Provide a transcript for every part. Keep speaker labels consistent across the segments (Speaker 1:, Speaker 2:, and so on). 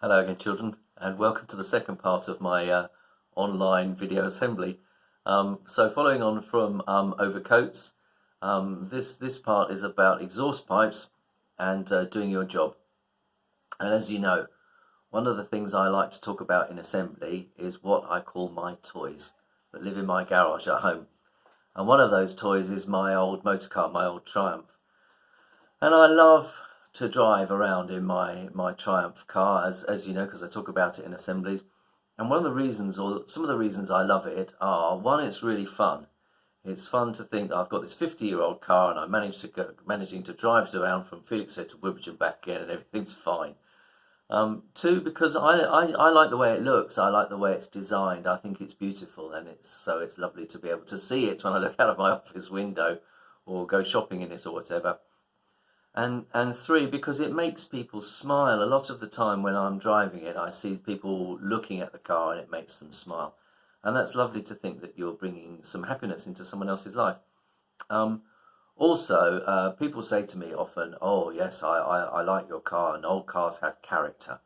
Speaker 1: Hello again, children, and welcome to the second part of my online video assembly. So following on from overcoats, this part is about exhaust pipes and doing your job. And as you know, one of the things I like to talk about in assembly is what I call my toys that live in my garage at home. And one of those toys is my old motor car, my old Triumph. And I love to drive around in my Triumph car, as you know, because I talk about it in assemblies. And one of the reasons, or some of the reasons I love it are, one, it's really fun. It's fun to think that I've got this 50-year-old car and I'm managing to drive it around from Felixstowe to Woodbridge and back again, and everything's fine. Two, because I like the way it looks. I like the way it's designed. I think it's beautiful, and it's lovely to be able to see it when I look out of my office window or go shopping in it or whatever. And three, because it makes people smile. A lot of the time when I'm driving it, I see people looking at the car and it makes them smile. And that's lovely to think that you're bringing some happiness into someone else's life. Also, people say to me often, oh yes, I like your car, and old cars have character.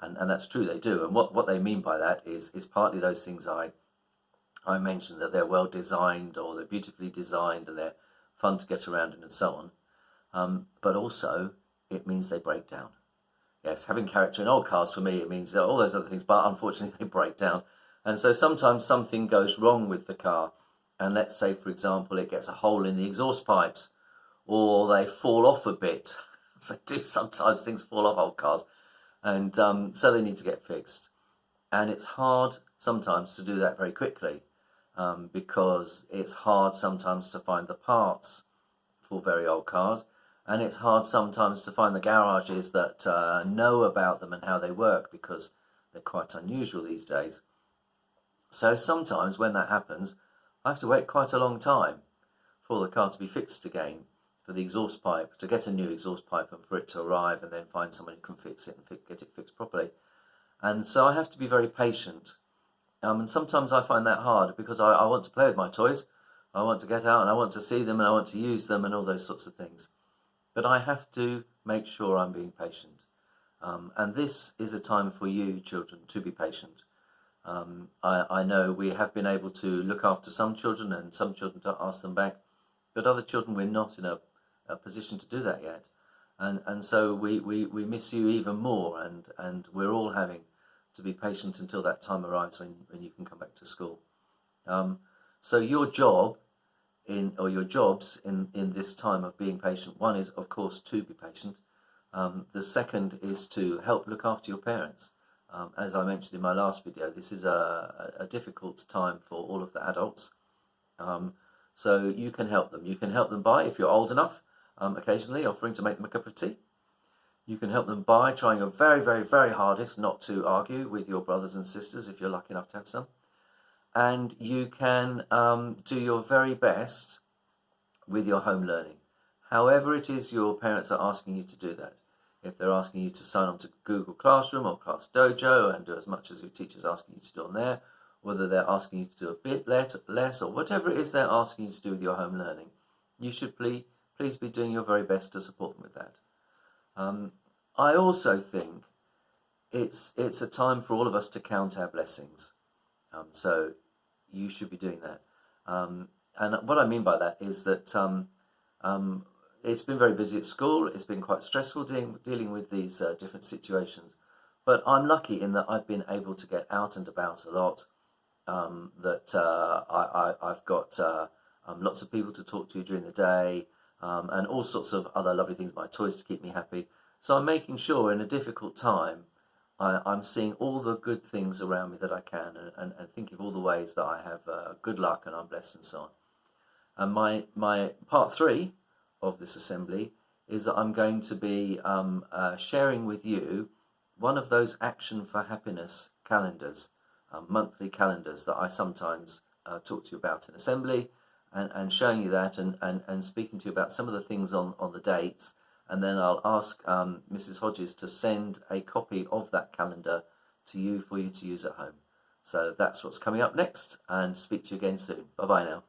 Speaker 1: And that's true, they do. And what they mean by that is partly those things I mentioned, that they're well designed, or they're beautifully designed, and they're fun to get around in, and so on. But also, it means they break down. Yes, having character in old cars, for me, it means all those other things, but unfortunately they break down. And so sometimes something goes wrong with the car, and let's say, for example, it gets a hole in the exhaust pipes, or they fall off a bit. As they do sometimes, things fall off old cars, and so they need to get fixed. And it's hard sometimes to do that very quickly, because it's hard sometimes to find the parts for very old cars. And it's hard sometimes to find the garages that know about them and how they work, because they're quite unusual these days. So sometimes when that happens, I have to wait quite a long time for the car to be fixed again, for the exhaust pipe, to get a new exhaust pipe and for it to arrive, and then find someone who can fix it and get it fixed properly. And so I have to be very patient. And sometimes I find that hard, because I want to play with my toys. I want to get out and I want to see them and I want to use them and all those sorts of things. But I have to make sure I'm being patient. And this is a time for you, children, to be patient. I know we have been able to look after some children and some children to ask them back, but other children we're not in a position to do that yet. And so we miss you even more, and we're all having to be patient until that time arrives when you can come back to school. So your job your jobs in this time of being patient, one is, of course, to be patient. The second is to help look after your parents. As I mentioned in my last video, this is a difficult time for all of the adults. So you can help them. You can help them by, if you're old enough, occasionally offering to make them a cup of tea. You can help them by trying your very, very, very hardest not to argue with your brothers and sisters, if you're lucky enough to have some. And you can do your very best with your home learning. However it is your parents are asking you to do that. If they're asking you to sign on to Google Classroom or Class Dojo and do as much as your teacher's asking you to do on there, whether they're asking you to do a bit less, or whatever it is they're asking you to do with your home learning, you should please be doing your very best to support them with that. I also think it's a time for all of us to count our blessings. So you should be doing that. And what I mean by that is that it's been very busy at school. It's been quite stressful dealing with these different situations. But I'm lucky in that I've been able to get out and about a lot. I've got lots of people to talk to during the day, and all sorts of other lovely things, my toys to keep me happy. So I'm making sure in a difficult time, I'm seeing all the good things around me that I can, and thinking of all the ways that I have good luck and I'm blessed and so on. And my part 3 of this assembly is that I'm going to be sharing with you one of those Action for Happiness calendars, monthly calendars that I sometimes talk to you about in assembly, and showing you that and speaking to you about some of the things on the dates. And then I'll ask Mrs. Hodges to send a copy of that calendar to you for you to use at home. So that's what's coming up next, and speak to you again soon. Bye-bye now.